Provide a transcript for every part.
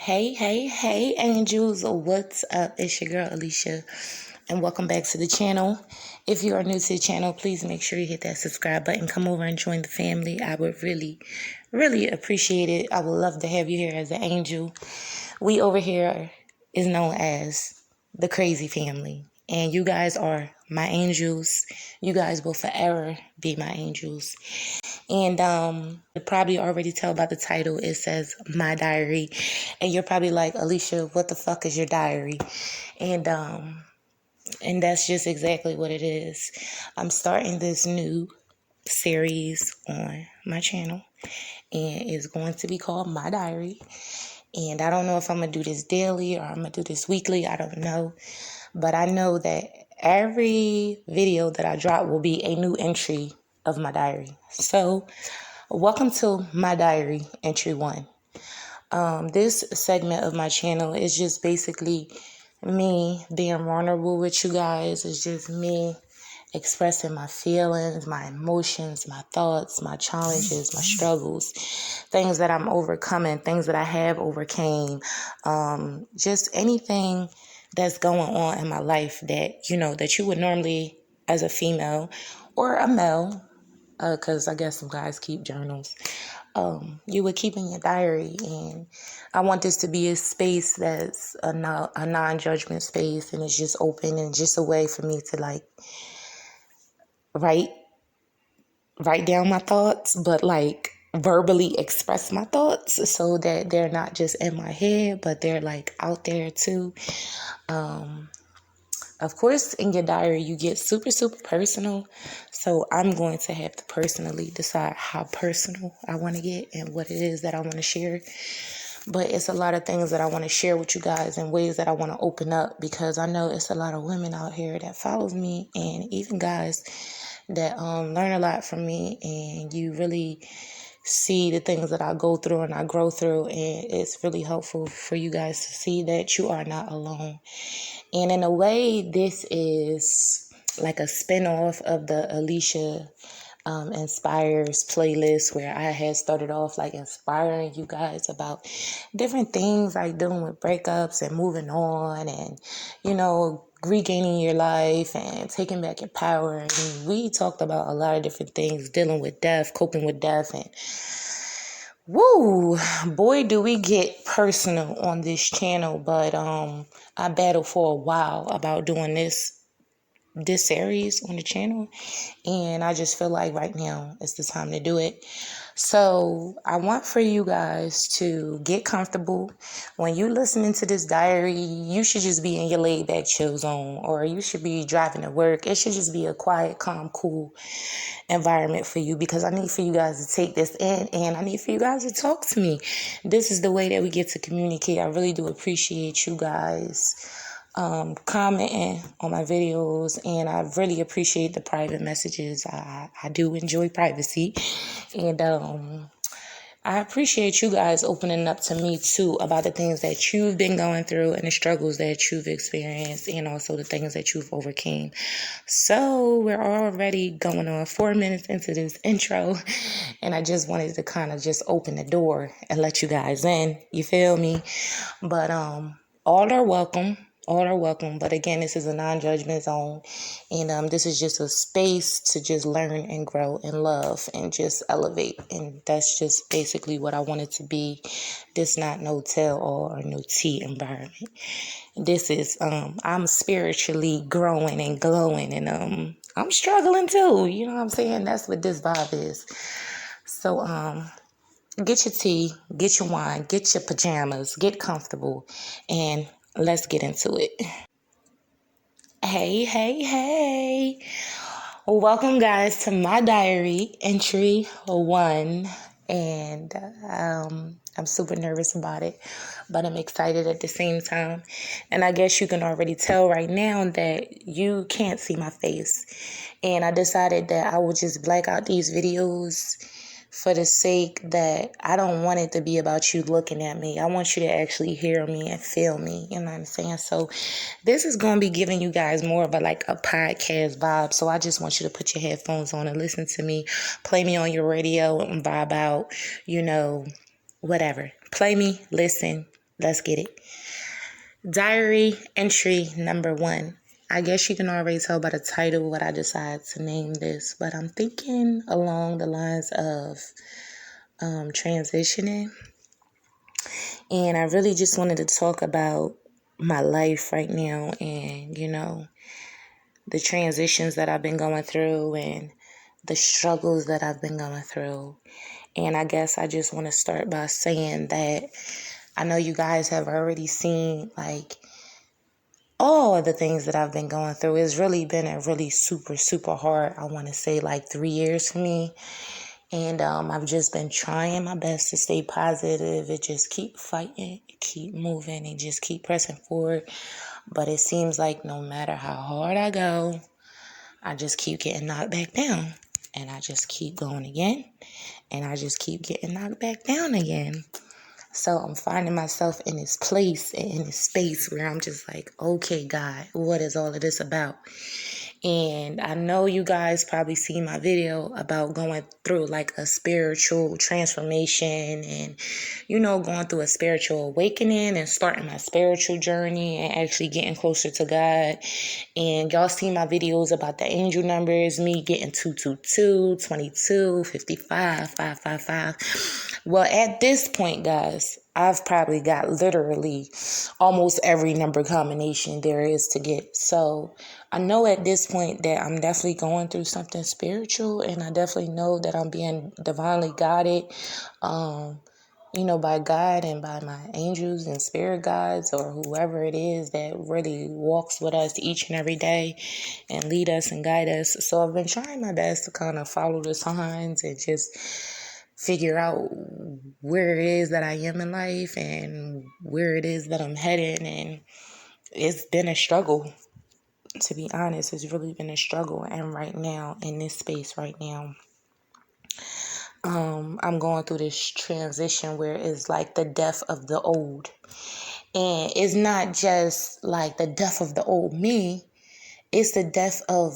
Hey, angels, what's up? It's your girl, Alicia, and welcome back to the channel. If you are new to the channel, please make sure you hit that subscribe button. Come over and join the family. I would really appreciate it. I would love to have you here as an angel. We over here is known as the crazy family, and you guys are my angels. You guys will forever be my angels. And you probably already tell by the title, it says My Diary. And you're probably like, Alicia, what the fuck is your diary? And that's just exactly what it is. I'm starting this new series on my channel, and it's going to be called My Diary. And I don't know if I'm going to do this daily or I'm going to do this weekly. I don't know. But I know that every video that I drop will be a new entry of my diary. So welcome to My Diary, entry 1. This segment of my channel is just basically me being vulnerable with you guys. It's just me expressing my feelings, my emotions, my thoughts, my challenges, my struggles, things that I'm overcoming, things that I have overcame, just anything that's going on in my life that, that you would normally, as a female or a male, because I guess some guys keep journals, you would keep in your diary. And I want this to be a space that's a non-judgment space, and it's just open and just a way for me to like write down my thoughts, but like verbally express my thoughts so that they're not just in my head, but they're like out there too. Of course, in your diary, you get super personal. So I'm going to have to personally decide how personal I want to get and what it is that I want to share. But it's a lot of things that I want to share with you guys in ways that I want to open up, because I know it's a lot of women out here that follows me, and even guys that learn a lot from me, and you really see the things that I go through and I grow through, and it's really helpful for you guys to see that you are not alone. And in a way, this is like a spinoff of the Alicia'Inspires playlist, where I had started off like inspiring you guys about different things like dealing with breakups and moving on, and regaining your life and taking back your power. And we talked about a lot of different things, dealing with death, coping with death, and woo, boy, do we get personal on this channel. But I battled for a while about doing this series on the channel, and I just feel like right now is the time to do it. So I want for you guys to get comfortable. When you listening to this diary, you should just be in your laid back chill zone, or you should be driving to work. It should just be a quiet, calm, cool environment for you, because I need for you guys to take this in, and I need for you guys to talk to me. This is the way that we get to communicate. I really do appreciate you guys commenting on my videos, and I really appreciate the private messages. I do enjoy privacy, and I appreciate you guys opening up to me too about the things that you've been going through and the struggles that you've experienced, and also the things that you've overcame. So we're already going on 4 minutes into this intro, and I just wanted to kind of just open the door and let you guys in. You feel me? But all are welcome. All are welcome. But again, this is a non-judgment zone. And this is just a space to just learn and grow and love and just elevate. And that's just basically what I want it to be. This not no tell-all or no tea environment. This is, I'm spiritually growing and glowing. And I'm struggling too. You know what I'm saying? That's what this vibe is. So, get your tea, get your wine, get your pajamas, get comfortable, and let's get into it. Hey. Welcome, guys, to My Diary, entry 1. And I'm super nervous about it, but I'm excited at the same time. And I guess you can already tell right now that you can't see my face. And I decided that I would just black out these videos for the sake that I don't want it to be about you looking at me. I want you to actually hear me and feel me. You know what I'm saying? So this is going to be giving you guys more of a podcast vibe. So I just want you to put your headphones on and listen to me. Play me on your radio and vibe out, whatever. Play me, listen, Let's get it. Diary entry number 1. I guess you can already tell by the title what I decided to name this, but I'm thinking along the lines of transitioning. And I really just wanted to talk about my life right now and, the transitions that I've been going through and the struggles that I've been going through. And I guess I just want to start by saying that I know you guys have already seen all of the things that I've been going through. It's really been a really super, super hard, I want to say 3 years for me. And I've just been trying my best to stay positive and just keep fighting, keep moving, and just keep pressing forward. But it seems like no matter how hard I go, I just keep getting knocked back down. And I just keep going again. And I just keep getting knocked back down again. So I'm finding myself in this place and in this space where I'm just like, okay, God, what is all of this about? And I know you guys probably seen my video about going through a spiritual transformation and, going through a spiritual awakening and starting my spiritual journey and actually getting closer to God. And y'all seen my videos about the angel numbers, me getting 222, 22, 55, 555. Well, at this point, guys, I've probably got literally almost every number combination there is to get. So I know at this point that I'm definitely going through something spiritual, and I definitely know that I'm being divinely guided, by God and by my angels and spirit guides or whoever it is that really walks with us each and every day and lead us and guide us. So I've been trying my best to kind of follow the signs and just figure out where it is that I am in life and where it is that I'm headed. And it's been a struggle, to be honest. It's really been a struggle. And right now, in this space right now, I'm going through this transition where it's like the death of the old. And it's not just like the death of the old me. It's the death of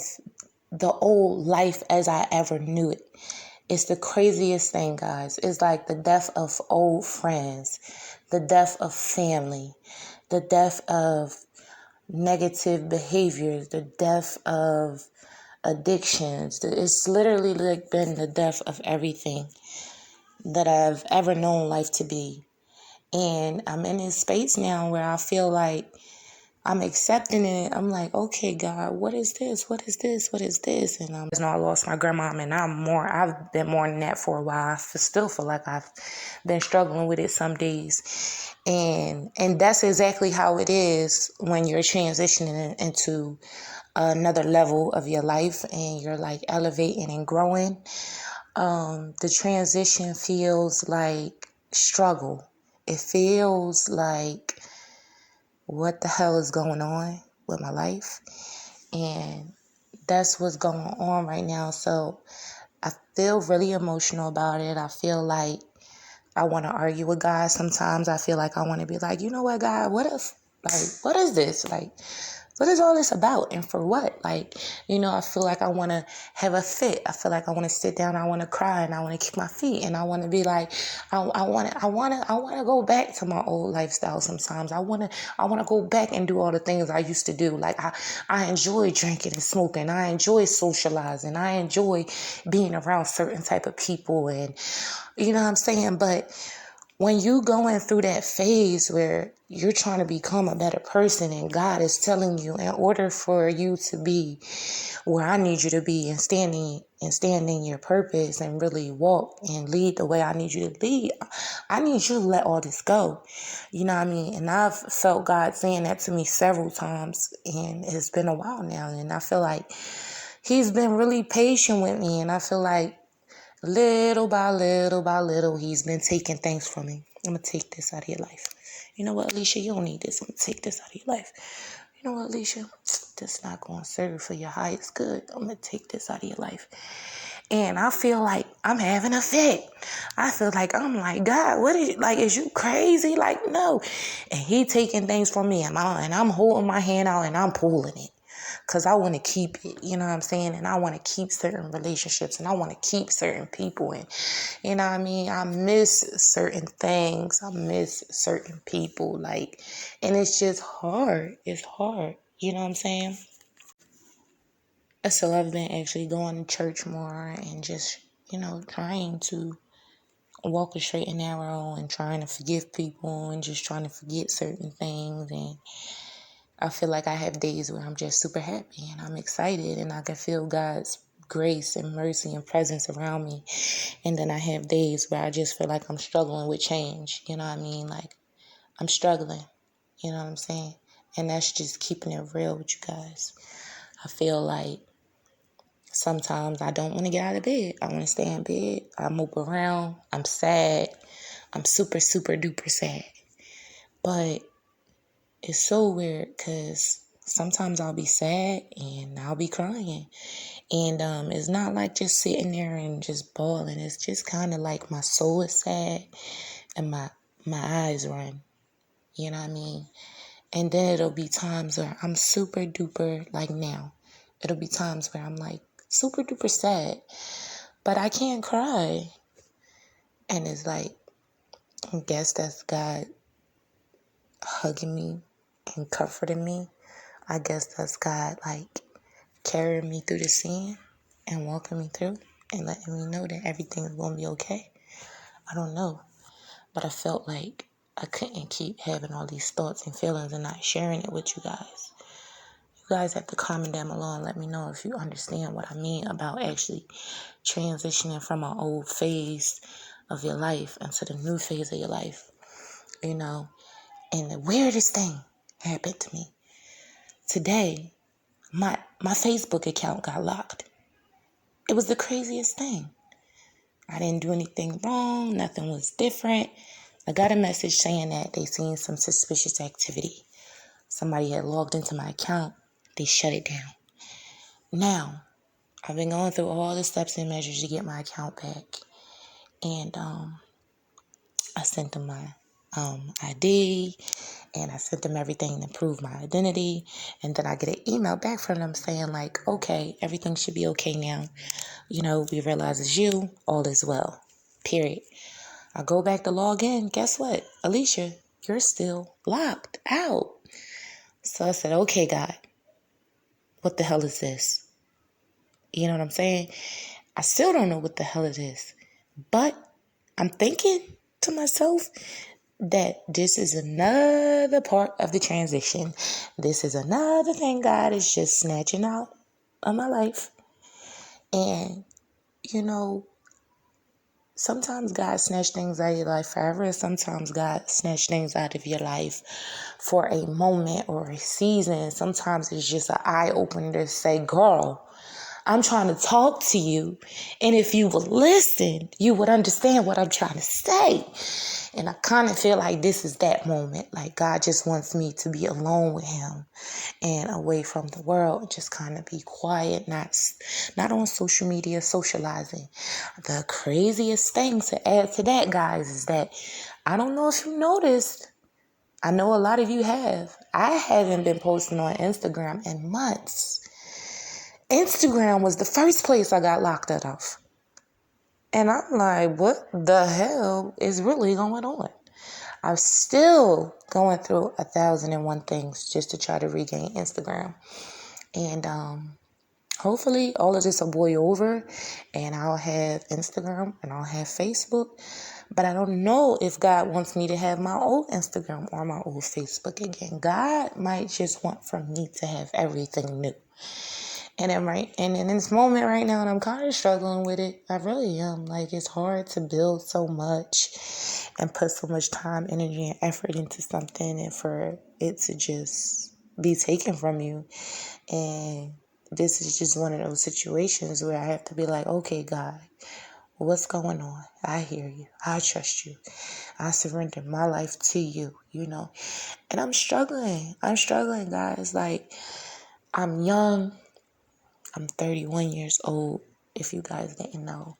the old life as I ever knew it. It's the craziest thing, guys. It's like the death of old friends, the death of family, the death of negative behaviors, the death of addictions. It's literally been the death of everything that I've ever known life to be. And I'm in this space now where I feel like I'm accepting it. I'm like, okay, God, what is this? What is this? What is this? And I lost my grandma, and I've been more than that for a while. I still feel like I've been struggling with it some days. And that's exactly how it is when you're transitioning into another level of your life and you're elevating and growing. The transition feels like struggle. It feels like, what the hell is going on with my life? And that's what's going on right now. So I feel really emotional about it. I feel like I want to argue with God sometimes. I feel like I want to be like, you know what, God, what is this? What is all this about and for what? I feel like I want to have a fit. I feel like I want to sit down. I want to cry and I want to kick my feet and I want to be like, I want to go back to my old lifestyle sometimes. I want to go back and do all the things I used to do. I enjoy drinking and smoking. I enjoy socializing. I enjoy being around certain type of people and, you know what I'm saying? But when you going through that phase where you're trying to become a better person and God is telling you, in order for you to be where I need you to be and stand in your purpose and really walk and lead the way I need you to lead, I need you to let all this go. You know what I mean? And I've felt God saying that to me several times, and it's been a while now. And I feel like He's been really patient with me, and I feel like little by little, He's been taking things from me. I'm going to take this out of your life. You know what, Alicia? You don't need this. I'm going to take this out of your life. You know what, Alicia? This not going to serve for your highest good. I'm going to take this out of your life. And I feel like I'm having a fit. I feel like I'm like, God, what is you crazy? No. And He taking things from me, and I'm holding my hand out and I'm pulling it. because I want to keep it, you know what I'm saying? And I want to keep certain relationships, and I want to keep certain people. And, you know what I mean? I miss certain things. I miss certain people. Like, and it's just hard. It's hard. You know what I'm saying? So I've been actually going to church more and just, trying to walk a straight and narrow and trying to forgive people and just trying to forget certain things. And I feel like I have days where I'm just super happy and I'm excited and I can feel God's grace and mercy and presence around me. And then I have days where I just feel like I'm struggling with change. You know what I mean? Like, I'm struggling. You know what I'm saying? And that's just keeping it real with you guys. I feel like sometimes I don't want to get out of bed. I want to stay in bed. I move around. I'm sad. I'm super, super duper sad. But it's so weird because sometimes I'll be sad and I'll be crying. And it's not like just sitting there and just bawling. It's just kind of like my soul is sad and my eyes run. You know what I mean? And then it'll be times where I'm super duper, like now. It'll be times where I'm like super duper sad, but I can't cry. And it's like, I guess that's God hugging me and comforting me. I guess that's God like carrying me through the sin and walking me through and letting me know that everything is going to be okay. I don't know, but I felt like I couldn't keep having all these thoughts and feelings and not sharing it with you guys. You guys have to comment down below and let me know if you understand what I mean about actually transitioning from an old phase of your life into the new phase of your life. And the weirdest thing happened to me. Today, my Facebook account got locked. It was the craziest thing. I didn't do anything wrong. Nothing was different. I got a message saying that they seen some suspicious activity. Somebody had logged into my account. They shut it down. Now, I've been going through all the steps and measures to get my account back. And I sent them my ID, and I sent them everything to prove my identity. And then I get an email back from them saying like, okay, everything should be okay now. We realize it's you. All is well. Period. I go back to log in. Guess what? Alicia, you're still locked out. So I said, okay, God, what the hell is this? You know what I'm saying? I still don't know what the hell it is. But I'm thinking to myself that this is another part of the transition. This is another thing God is just snatching out of my life. And, sometimes God snatch things out of your life forever. Sometimes God snatch things out of your life for a moment or a season. Sometimes it's just an eye-opener to say, girl, I'm trying to talk to you. And if you would listen, you would understand what I'm trying to say. And I kind of feel like this is that moment. Like God just wants me to be alone with him and away from the world. Just kind of be quiet, not on social media, socializing. The craziest thing to add to that, guys, is that I don't know if you noticed. I know a lot of you have. I haven't been posting on Instagram in months. Instagram was the first place I got locked out of. And I'm like, what the hell is really going on? I'm still going through 1,001 things just to try to regain Instagram. And hopefully all of this will boil over and I'll have Instagram and I'll have Facebook. But I don't know if God wants me to have my old Instagram or my old Facebook again. God might just want for me to have everything new. And in this moment right now, and I'm kind of struggling with it. I really am. Like, it's hard to build so much and put so much time, energy, and effort into something and for it to just be taken from you. And this is just one of those situations where I have to be like, okay, God, what's going on? I hear you. I trust you. I surrender my life to you, And I'm struggling. Guys. Like, I'm young. I'm 31 years old, if you guys didn't know.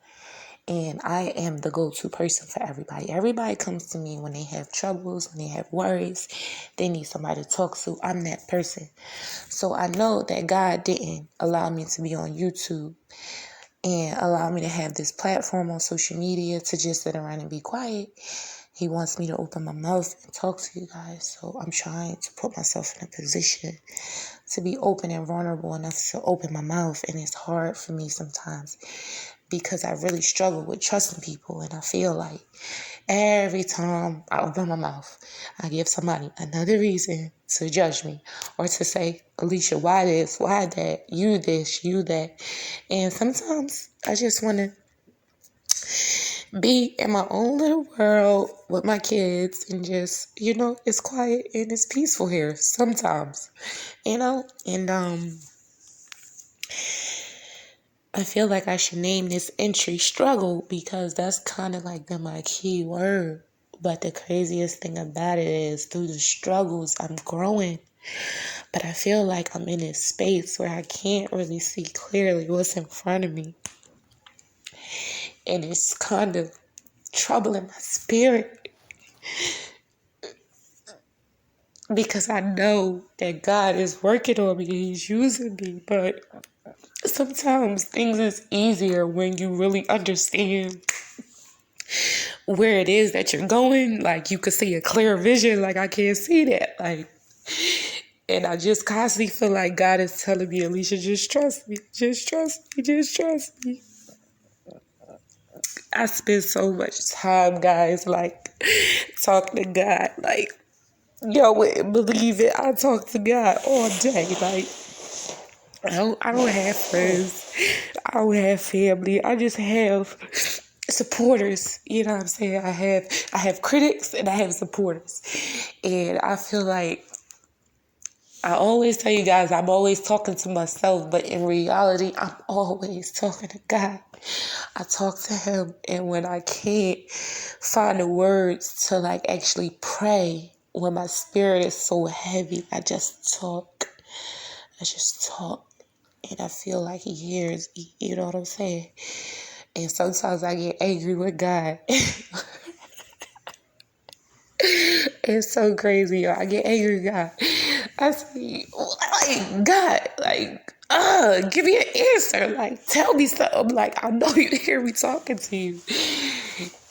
And I am the go-to person for everybody. Everybody comes to me when they have troubles, when they have worries, they need somebody to talk to. I'm that person. So I know that God didn't allow me to be on YouTube and allow me to have this platform on social media to just sit around and be quiet. He wants me to open my mouth and talk to you guys. So I'm trying to put myself in a position to be open and vulnerable enough to open my mouth. And it's hard for me sometimes because I really struggle with trusting people. And I feel like every time I open my mouth, I give somebody another reason to judge me or to say, Alicia, why this, why that, you this, you that. And sometimes I just want to be in my own little world with my kids and just, it's quiet and it's peaceful here sometimes, and I feel like I should name this entry struggle because that's kind of like been my key word. But the craziest thing about it is through the struggles, I'm growing. But I feel like I'm in this space where I can't really see clearly what's in front of me. And it's kind of troubling my spirit because I know that God is working on me. He's using me. But sometimes things is easier when you really understand where it is that you're going. Like, you could see a clear vision. Like, I can't see that. Like, and I just constantly feel like God is telling me, Alicia, just trust me. Just trust me. Just trust me. I spend so much time, guys, like, talking to God. Like, y'all wouldn't believe it. I talk to God all day. Like, I don't have friends. I don't have family. I just have supporters. You know what I'm saying? I have critics and I have supporters. And I feel like I always tell you guys I'm always talking to myself, but in reality, I'm always talking to God. I talk to him, and when I can't find the words to like actually pray, when my spirit is so heavy, I just talk. And I feel like he hears me, you know what I'm saying? And sometimes I get angry with God. It's so crazy, yo. I get angry with God. I say, like, God, like, give me an answer. Like, tell me something. Like, I know you hear me talking to you.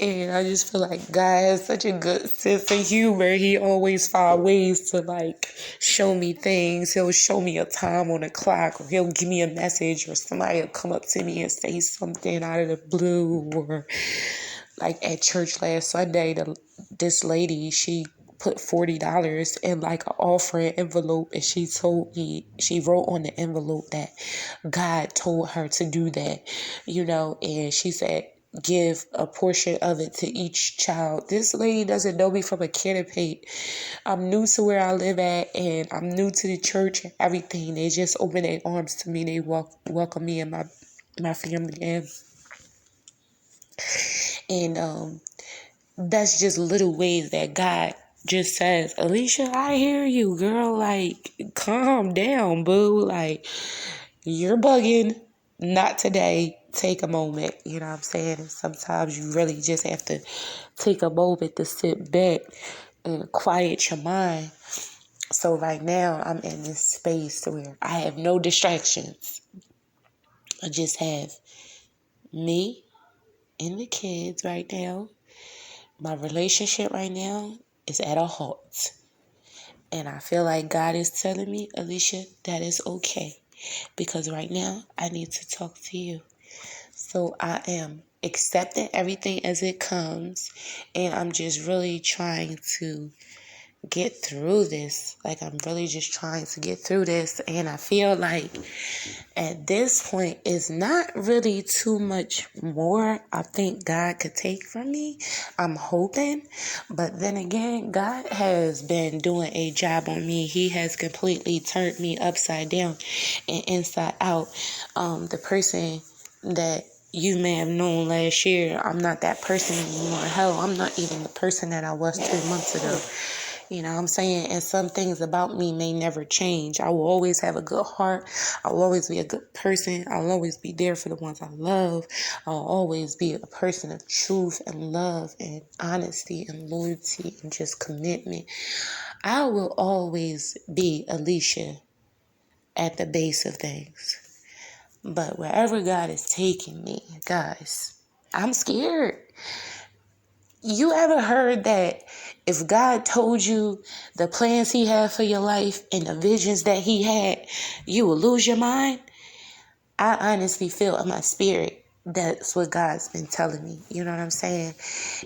And I just feel like God has such a good sense of humor. He always finds ways to, like, show me things. He'll show me a time on the clock, or he'll give me a message, or somebody will come up to me and say something out of the blue. Or, like, at church last Sunday, this lady, she put $40 in like an offering envelope, and she told me, she wrote on the envelope that God told her to do that, and she said, give a portion of it to each child. This lady doesn't know me from a can of paint. I'm new to where I live at, and I'm new to the church and everything. They just open their arms to me. They welcome me and my family in. And that's just little ways that God just says, Alicia, I hear you, girl. Like, calm down, boo. Like, you're bugging. Not today. Take a moment. You know what I'm saying? And sometimes you really just have to take a moment to sit back and quiet your mind. So right now, I'm in this space where I have no distractions. I just have me and the kids right now. My relationship right now is at a halt. And I feel like God is telling me, Alicia, that is okay. Because right now, I need to talk to you. So I am accepting everything as it comes. And I'm just really trying to get through this. Like, I'm really just trying to get through this. And I feel like at this point, it's not really too much more I think God could take from me. I'm hoping. But then again, God has been doing a job on me. He has completely turned me upside down and inside out. The person that you may have known last year, I'm not that person anymore. Hell, I'm not even the person that I was 3 months ago. You know what I'm saying? And some things about me may never change. I will always have a good heart. I will always be a good person. I will always be there for the ones I love. I'll always be a person of truth and love and honesty and loyalty and just commitment. I will always be Alicia at the base of things. But wherever God is taking me, guys, I'm scared. You ever heard that if God told you the plans he had for your life and the visions that he had, you will lose your mind? I honestly feel in my spirit that's what God's been telling me. You know what I'm saying?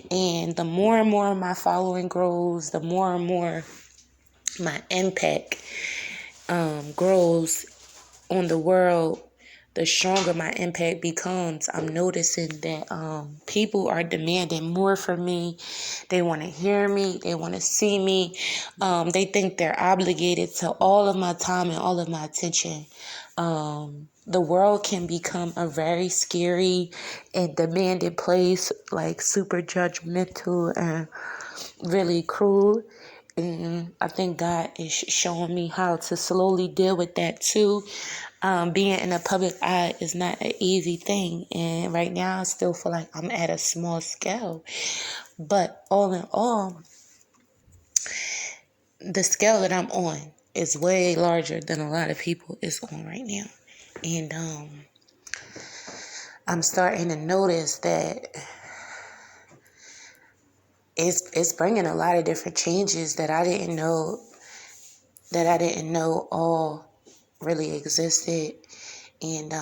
And the more and more my following grows, the more and more my impact grows on the world, the stronger my impact becomes. I'm noticing that people are demanding more from me. They want to hear me. They want to see me. They think they're obligated to all of my time and all of my attention. The world can become a very scary and demanding place, like super judgmental and really cruel. And I think God is showing me how to slowly deal with that too. Being in the public eye is not an easy thing. And right now I still feel like I'm at a small scale. But all in all, the scale that I'm on is way larger than a lot of people is on right now. And I'm starting to notice that it's bringing a lot of different changes that I didn't know all really existed. And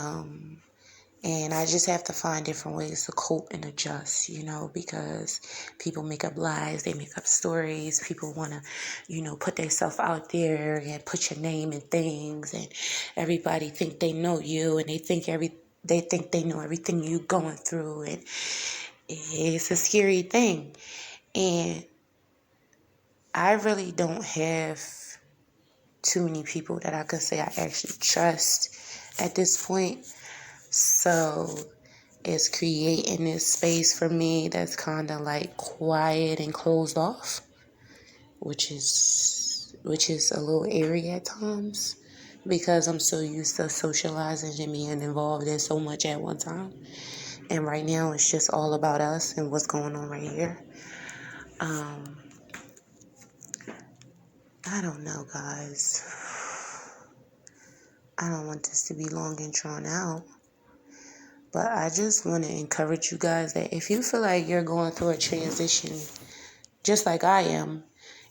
I just have to find different ways to cope and adjust, because people make up lies, they make up stories, people want to, put themselves out there and put your name in things, and everybody think they know you, and they think they know everything you're going through, and it's a scary thing. And I really don't have too many people that I could say I actually trust at this point. So it's creating this space for me that's kind of like quiet and closed off, which is a little eerie at times, because I'm so used to socializing and being involved in so much at one time. And right now it's just all about us and what's going on right here. I don't know, guys. I don't want this to be long and drawn out. But I just want to encourage you guys that if you feel like you're going through a transition, just like I am,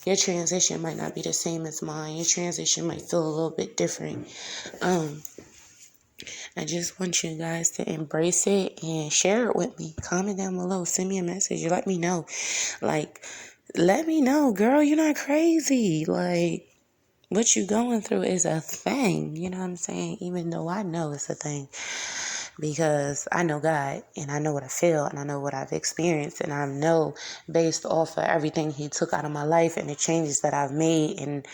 your transition might not be the same as mine. Your transition might feel a little bit different. I just want you guys to embrace it and share it with me. Comment down below. Send me a message. Let me know. Let me know, girl, you're not crazy. What you going through is a thing. You know what I'm saying? Even though I know it's a thing. Because I know God, and I know what I feel, and I know what I've experienced, and I know based off of everything he took out of my life and the changes that I've made, and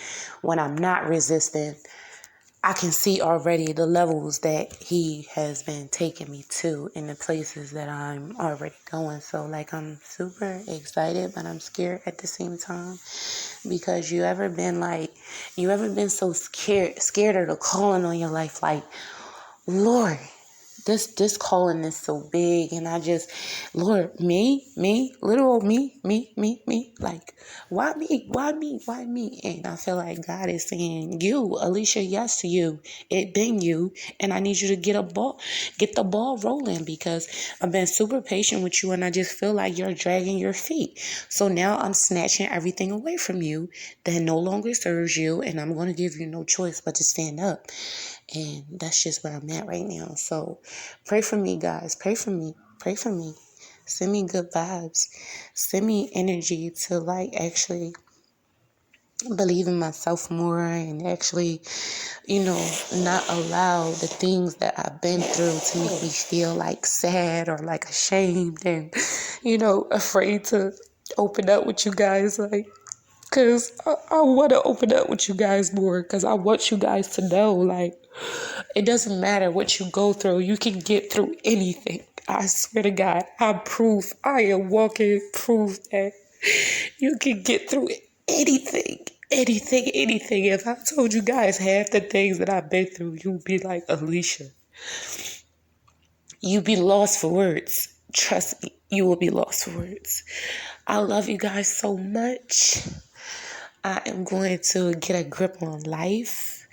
when I'm not resistant, I can see already the levels that he has been taking me to in the places that I'm already going. So I'm super excited, but I'm scared at the same time, because you ever been so scared of the calling on your life, Lord, this calling is so big, and Lord, me, little old me, why me? And I feel like God is saying, you, Alicia, yes, you, it been you, and I need you to get the ball rolling, because I've been super patient with you, and I just feel like you're dragging your feet. So now I'm snatching everything away from you that no longer serves you, and I'm going to give you no choice but to stand up. And that's just where I'm at right now. So pray for me, guys. Pray for me. Pray for me. Send me good vibes. Send me energy to actually believe in myself more, and actually, not allow the things that I've been through to make me feel sad or ashamed and, afraid to open up with you guys. Because I want to open up with you guys more, because I want you guys to know, it doesn't matter what you go through. You can get through anything. I swear to God, I am walking proof that you can get through anything. If I told you guys half the things that I've been through, you'd be like, Alicia, you'd be lost for words. Trust me, you will be lost for words. I love you guys so much. I am going to get a grip on life.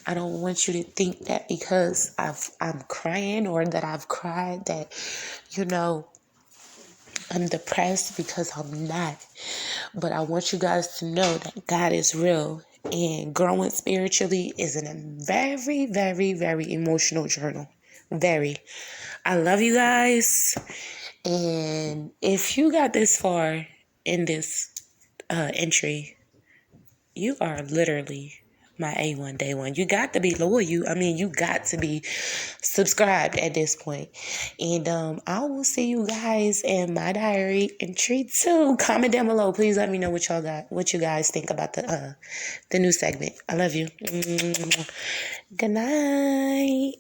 I don't want you to think that because I'm crying or that I've cried that, I'm depressed, because I'm not. But I want you guys to know that God is real, and growing spiritually is a very, very, very emotional journey. Very. I love you guys. And if you got this far in this entry, you are literally my A1 day one. You got to be loyal. You got to be subscribed at this point. And I will see you guys in my diary entry 2. Comment down below. Please let me know what you guys think about the new segment. I love you. Good night.